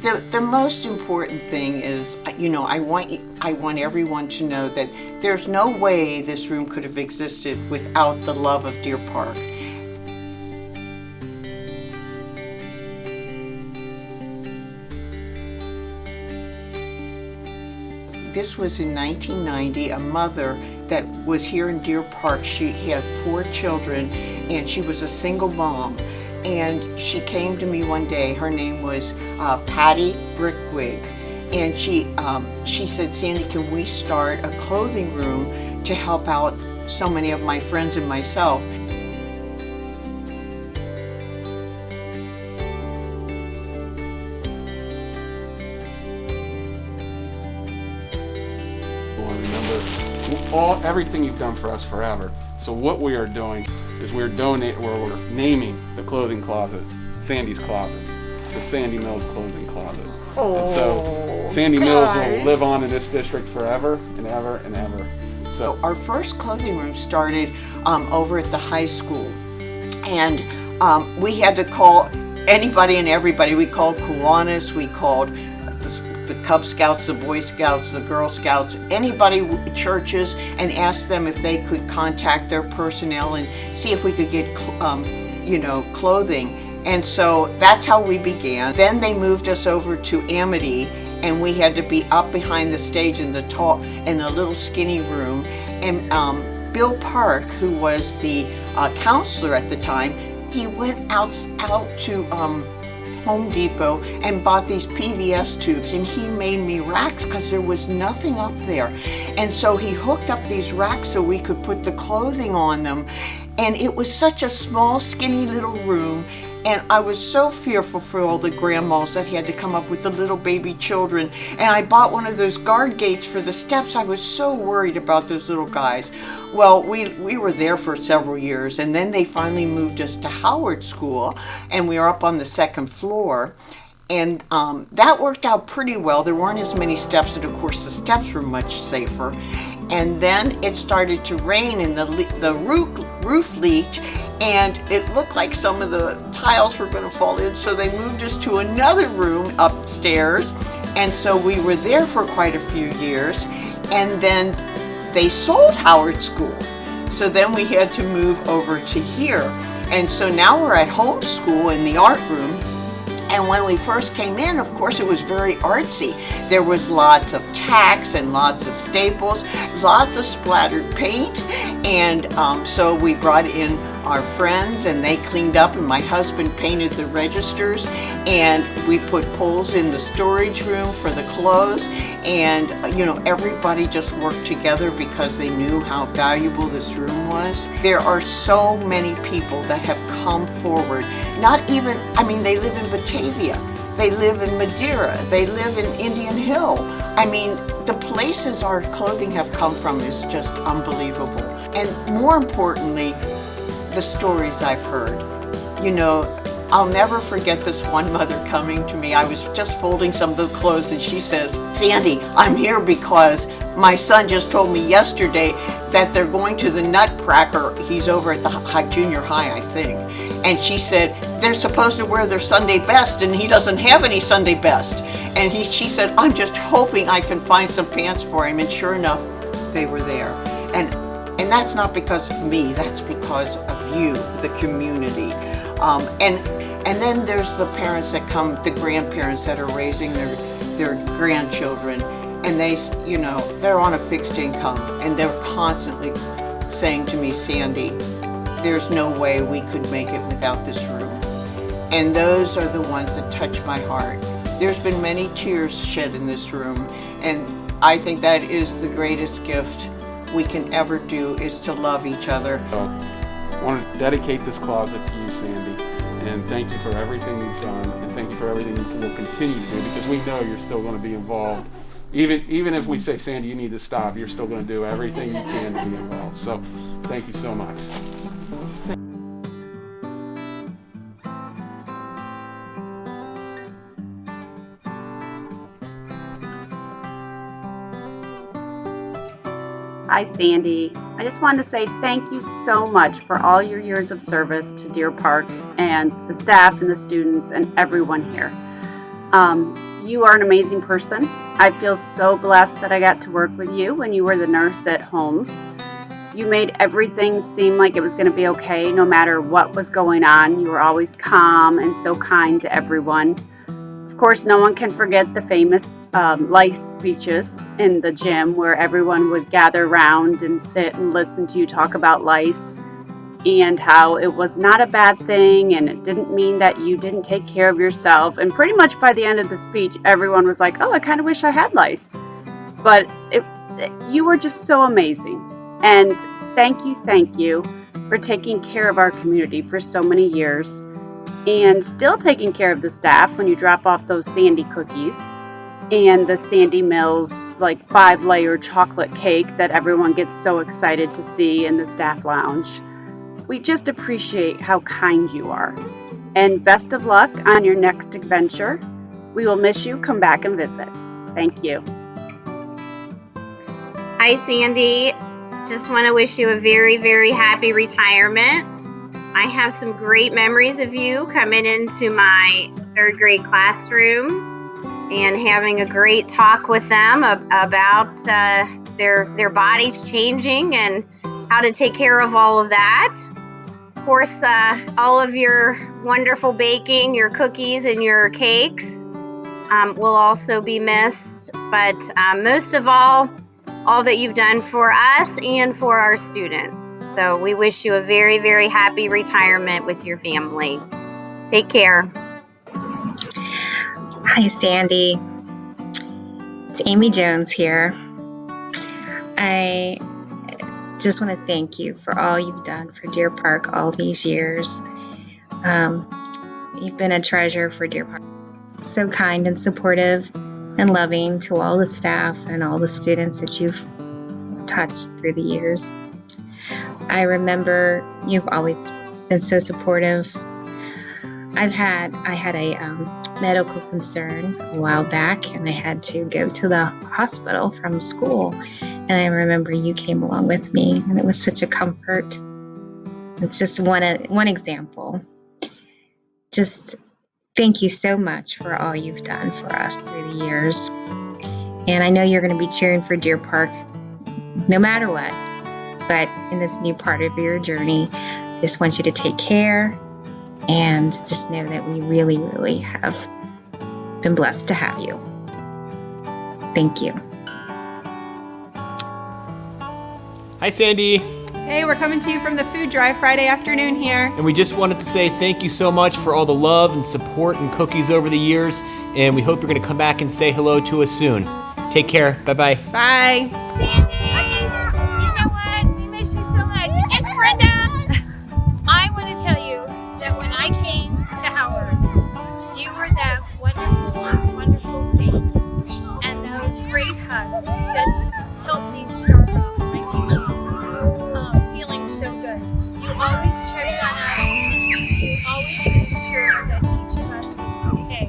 The most important thing is, I want everyone to know that there's no way this room could have existed without the love of Deer Park. This was in 1990, a mother that was here in Deer Park. She had 4 children and she was a single mom. And she came to me one day. Her name was Patty Brickwig, and she said, "Sandy, can we start a clothing room to help out so many of my friends and myself?" Remember everything you've done for us forever. So what we are doing is we're naming the clothing closet Sandy's Closet, the Sandy Mills Clothing Closet. Oh, and so Sandy Mills will live on in this district forever and ever and ever. So our first clothing room started over at the high school, and we had to call anybody and everybody. We called Kiwanis, we called the Cub Scouts, the Boy Scouts, the Girl Scouts, anybody, churches, and asked them if they could contact their personnel and see if we could get, clothing. And so that's how we began. Then they moved us over to Amity, and we had to be up behind the stage in the little skinny room. And Bill Park, who was the counselor at the time, he went out to Home Depot and bought these PVS tubes, and he made me racks because there was nothing up there. And so he hooked up these racks so we could put the clothing on them. And it was such a small, skinny little room. And I was so fearful for all the grandmas that had to come up with the little baby children. And I bought one of those guard gates for the steps. I was so worried about those little guys. Well, we were there for several years, and then they finally moved us to Howard School, and we were up on the 2nd floor. And that worked out pretty well. There weren't as many steps, and of course the steps were much safer. And then it started to rain, and the roof leaked, and it looked like some of the tiles were going to fall in, so they moved us to another room upstairs. And so we were there for quite a few years, and then they sold Howard School. So then we had to move over to here. And so now we're at home school in the art room. And when we first came in, of course, it was very artsy. There was lots of tacks and lots of staples, lots of splattered paint. And so we brought in our friends, and they cleaned up, and my husband painted the registers, and we put poles in the storage room for the clothes. And everybody just worked together because they knew how valuable this room was. There are so many people that have come forward. They live in Batavia, they live in Madeira, they live in Indian Hill. The places our clothing have come from is just unbelievable. And more importantly, the stories I've heard. I'll never forget this one mother coming to me. I was just folding some of the clothes, and she says, "Sandy, I'm here because my son just told me yesterday that they're going to the Nutcracker." He's over at the junior high, I think. And she said, "They're supposed to wear their Sunday best, and he doesn't have any Sunday best." And she said, "I'm just hoping I can find some pants for him." And sure enough, they were there. And that's not because of me, that's because of you, the community. And then there's the parents that come, the grandparents that are raising their grandchildren, and they're on a fixed income, and they're constantly saying to me, "Sandy, there's no way we could make it without this room." And those are the ones that touch my heart. There's been many tears shed in this room, and I think that is the greatest gift we can ever do, is to love each other. So, I want to dedicate this closet to you, Sandy, and thank you for everything you've done, and thank you for everything you will continue to do, because we know you're still going to be involved. Even if we say, "Sandy, you need to stop," you're still going to do everything you can to be involved. So thank you so much. Hi, Sandy. I just wanted to say thank you so much for all your years of service to Deer Park and the staff and the students and everyone here. You are an amazing person. I feel so blessed that I got to work with you when you were the nurse at Holmes. You made everything seem like it was going to be okay no matter what was going on. You were always calm and so kind to everyone. Of course, no one can forget the famous lice speeches in the gym where everyone would gather around and sit and listen to you talk about lice and how it was not a bad thing and it didn't mean that you didn't take care of yourself. And pretty much by the end of the speech, everyone was like, oh, I kind of wish I had lice. But you were just so amazing. And thank you for taking care of our community for so many years and still taking care of the staff when you drop off those Sandy cookies and the Sandy Mills like 5-layer chocolate cake that everyone gets so excited to see in the staff lounge. We just appreciate how kind you are. And best of luck on your next adventure. We will miss you. Come back and visit. Thank you. Hi, Sandy. Just want to wish you a very, very happy retirement. I have some great memories of you coming into my 3rd grade classroom and having a great talk with them about their bodies changing and how to take care of all of that. Of course, all of your wonderful baking, your cookies and your cakes will also be missed. But most of all that you've done for us and for our students. So we wish you a very, very happy retirement with your family. Take care. Hi, Sandy. It's Amy Jones here. I just want to thank you for all you've done for Deer Park all these years. You've been a treasure for Deer Park. So kind and supportive and loving to all the staff and all the students that you've touched through the years. I remember you've always been so supportive. I had a medical concern a while back, and I had to go to the hospital from school. And I remember you came along with me, and it was such a comfort. It's just one example. Just thank you so much for all you've done for us through the years. And I know you're going to be cheering for Deer Park no matter what. But in this new part of your journey, I just want you to take care and just know that we really, really have been blessed to have you. Thank you. Hi, Sandy. Hey, we're coming to you from the food drive Friday afternoon here. And we just wanted to say thank you so much for all the love and support and cookies over the years. And we hope you're going to come back and say hello to us soon. Take care. Bye-bye. Bye. Sandy, you know what? We miss you so much. It's Brenda. I want to tell you that when I came to Howard, you were that wonderful, wonderful face and those great hugs that just helped me start off my teaching feeling so good. You always checked on us. You always made sure that each of us was okay.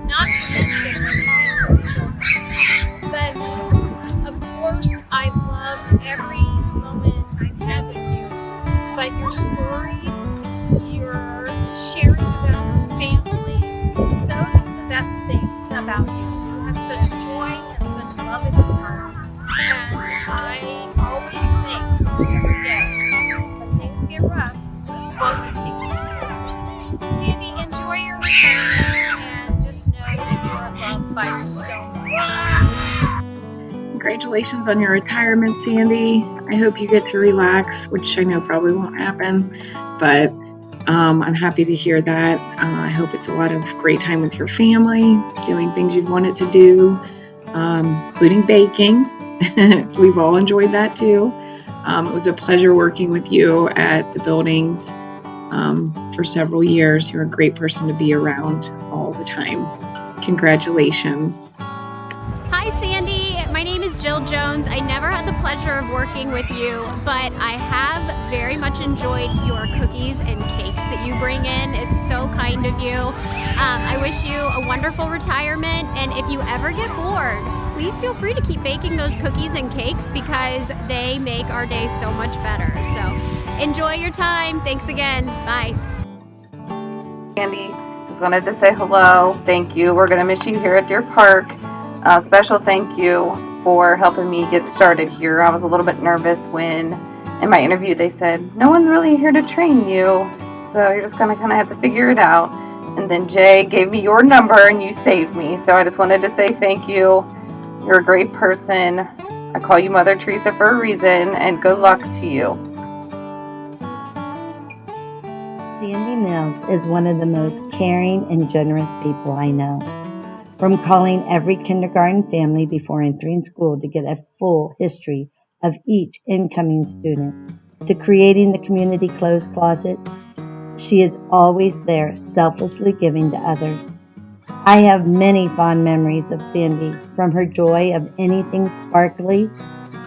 Not to mention what you did for the children. But of course, I've loved every moment I've had with you. But your stories, your sharing about your family, those are the best things about you. You have such joy and such love in your heart. And I always think every day when things get rough, both can see you. Sandy, enjoy your retirement and just know that you are loved by so many. Congratulations on your retirement, Sandy. I hope you get to relax, which I know probably won't happen, but I'm happy to hear that. I hope it's a lot of great time with your family, doing things you've wanted to do, including baking. We've all enjoyed that too. It was a pleasure working with you at the buildings for several years. You're a great person to be around all the time. Congratulations. Hi, Sandy. My name is Jill Jones. I never had the pleasure of working with you, but I have very much enjoyed your cookies and cakes that you bring in. It's so kind of you. I wish you a wonderful retirement, and if you ever get bored, please feel free to keep baking those cookies and cakes because they make our day so much better. So enjoy your time. Thanks again. Bye. Sandy, just wanted to say hello. Thank you. We're going to miss you here at Deer Park. Special thank you for helping me get started here. I was a little bit nervous when in my interview they said, no one's really here to train you, so you're just going to kind of have to figure it out. And then Jay gave me your number and you saved me. So I just wanted to say thank you. You're a great person. I call you Mother Teresa for a reason, and good luck to you. Sandy Mills is one of the most caring and generous people I know. From calling every kindergarten family before entering school to get a full history of each incoming student, to creating the community clothes closet, she is always there, selflessly giving to others. I have many fond memories of Sandy, from her joy of anything sparkly,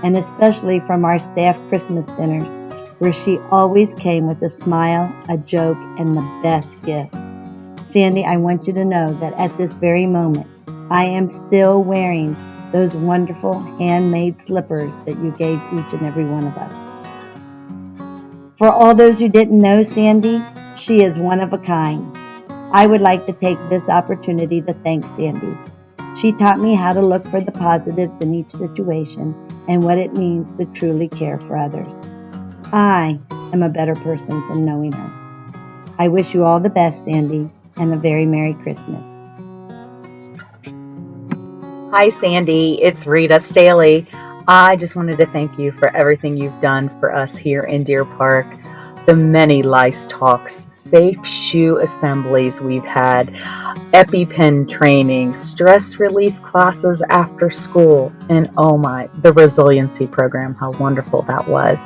and especially from our staff Christmas dinners, where she always came with a smile, a joke, and the best gifts. Sandy, I want you to know that at this very moment, I am still wearing those wonderful handmade slippers that you gave each and every one of us. For all those who didn't know Sandy, she is one of a kind. I would like to take this opportunity to thank Sandy. She taught me how to look for the positives in each situation and what it means to truly care for others. I am a better person from knowing her. I wish you all the best, Sandy, and a very Merry Christmas. Hi, Sandy. It's Rita Staley. I just wanted to thank you for everything you've done for us here in Deer Park. The many lice talks, safe shoe assemblies we've had, EpiPen training, stress relief classes after school, and oh my, the resiliency program, how wonderful that was.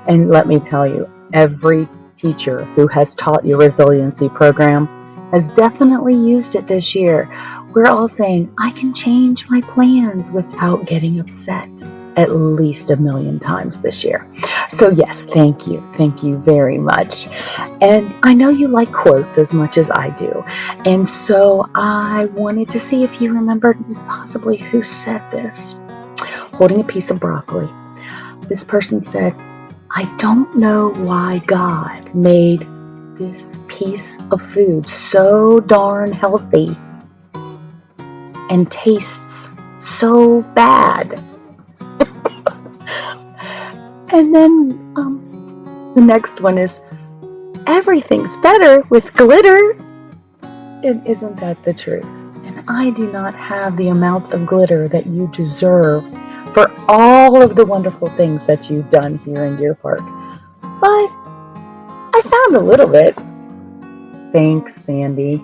And let me tell you, every teacher who has taught you resiliency program has definitely used it this year. We're all saying, I can change my plans without getting upset at least 1,000,000 times this year. So yes, thank you. Thank you very much. And I know you like quotes as much as I do. And so I wanted to see if you remembered possibly who said this. Holding a piece of broccoli. This person said, I don't know why God made this piece of food so darn healthy and tastes so bad. And then the next one is, everything's better with glitter. And isn't that the truth? And I do not have the amount of glitter that you deserve for all of the wonderful things that you've done here in Deer Park. But I found a little bit. Thanks, Sandy.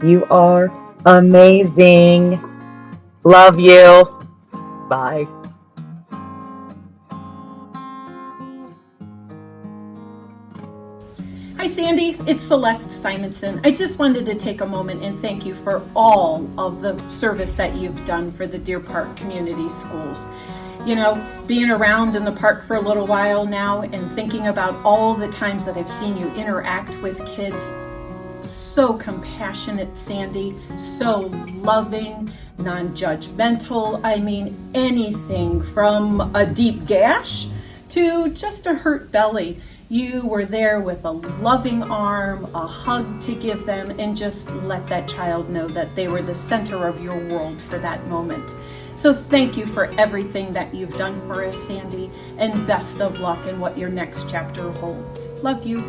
You are amazing. Love you. Bye. Hi Sandy, it's Celeste Simonson. I just wanted to take a moment and thank you for all of the service that you've done for the Deer Park Community Schools. You know, being around in the park for a little while now and thinking about all the times that I've seen you interact with kids. So compassionate, Sandy, so loving, non-judgmental. I mean, anything from a deep gash to just a hurt belly. You were there with a loving arm, a hug to give them, and just let that child know that they were the center of your world for that moment. So thank you for everything that you've done for us, Sandy, and best of luck in what your next chapter holds. Love you.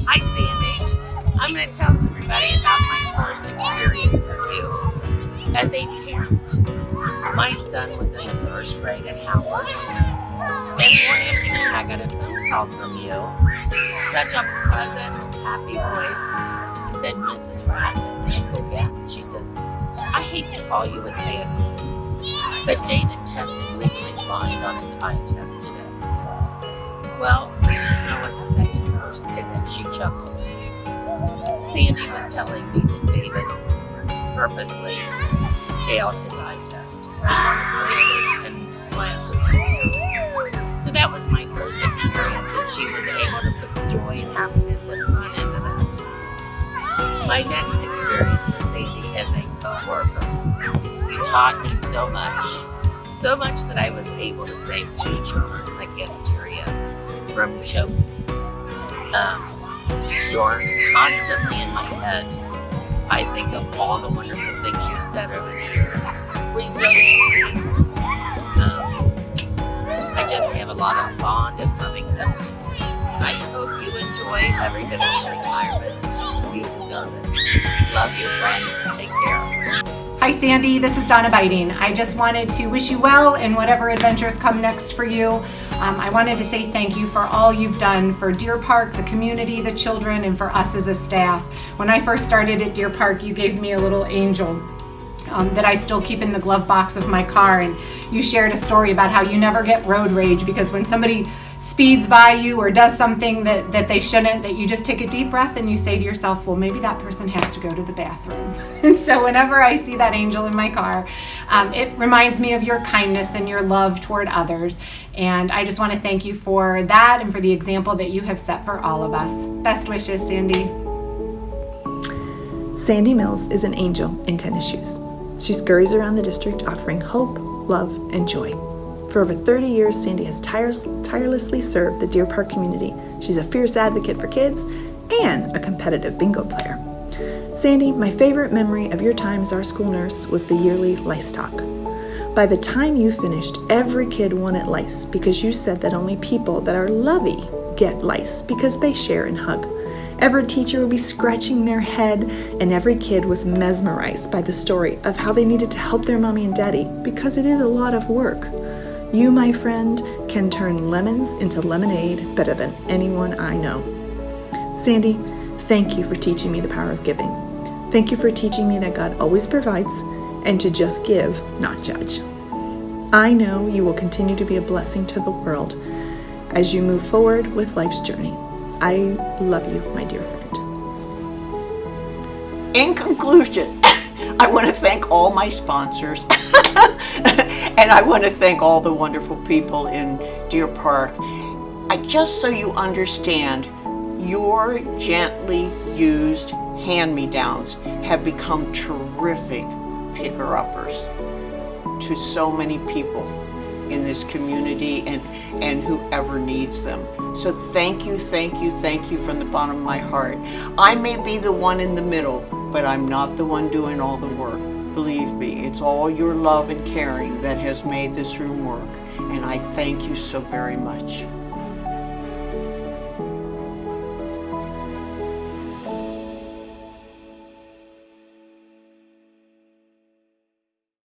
Hi, Sandy. I'm going to tell everybody about my first experience with you as a parent. My son was in the first grade at Howard. And one afternoon I got a phone call from you. Such a pleasant, happy voice. You said, Mrs. Rapp? And I said, yes. She says, I hate to call you with bad news, but David tested legally blind on his eye test today. Well, I didn't know what to say at first, and then she chuckled. Sandy was telling me that David purposely failed his eye test. He wanted braces and glasses. So that was my first experience, and she was able to put the joy and happiness and fun into that. My next experience with Sandy as a co-worker, you taught me so much that I was able to save 2 children in the cafeteria from choking. You're constantly in my head. I think of all the wonderful things you've said over the years. Resiliency. I just have a lot of fond and loving memories. I hope you enjoy every bit of your retirement. You deserve it. Love you, friend. Take care. Hi Sandy, this is Donna Biting. I just wanted to wish you well in whatever adventures come next for you. I wanted to say thank you for all you've done for Deer Park, the community, the children, and for us as a staff. When I first started at Deer Park, you gave me a little angel that I still keep in the glove box of my car, and you shared a story about how you never get road rage because when somebody speeds by you or does something that they shouldn't, that you just take a deep breath and you say to yourself, well, maybe that person has to go to the bathroom. And so whenever I see that angel in my car, it reminds me of your kindness and your love toward others. And I just want to thank you for that and for the example that you have set for all of us. Best wishes, Sandy. Sandy Mills is an angel in tennis shoes. She scurries around the district offering hope, love, and joy. For over 30 years, Sandy has tirelessly served the Deer Park community. She's a fierce advocate for kids and a competitive bingo player. Sandy, my favorite memory of your time as our school nurse was the yearly lice talk. By the time you finished, every kid wanted lice because you said that only people that are lovey get lice because they share and hug. Every teacher would be scratching their head, and every kid was mesmerized by the story of how they needed to help their mommy and daddy because it is a lot of work. You, my friend, can turn lemons into lemonade better than anyone I know. Sandy, thank you for teaching me the power of giving. Thank you for teaching me that God always provides and to just give, not judge. I know you will continue to be a blessing to the world as you move forward with life's journey. I love you, my dear friend. In conclusion, I want to thank all my sponsors and I want to thank all the wonderful people in Deer Park. Just so you understand, your gently used hand-me-downs have become terrific picker-uppers to so many people in this community and whoever needs them. So thank you from the bottom of my heart. I may be the one in the middle, but I'm not the one doing all the work. Believe me, it's all your love and caring that has made this room work, and I thank you so very much.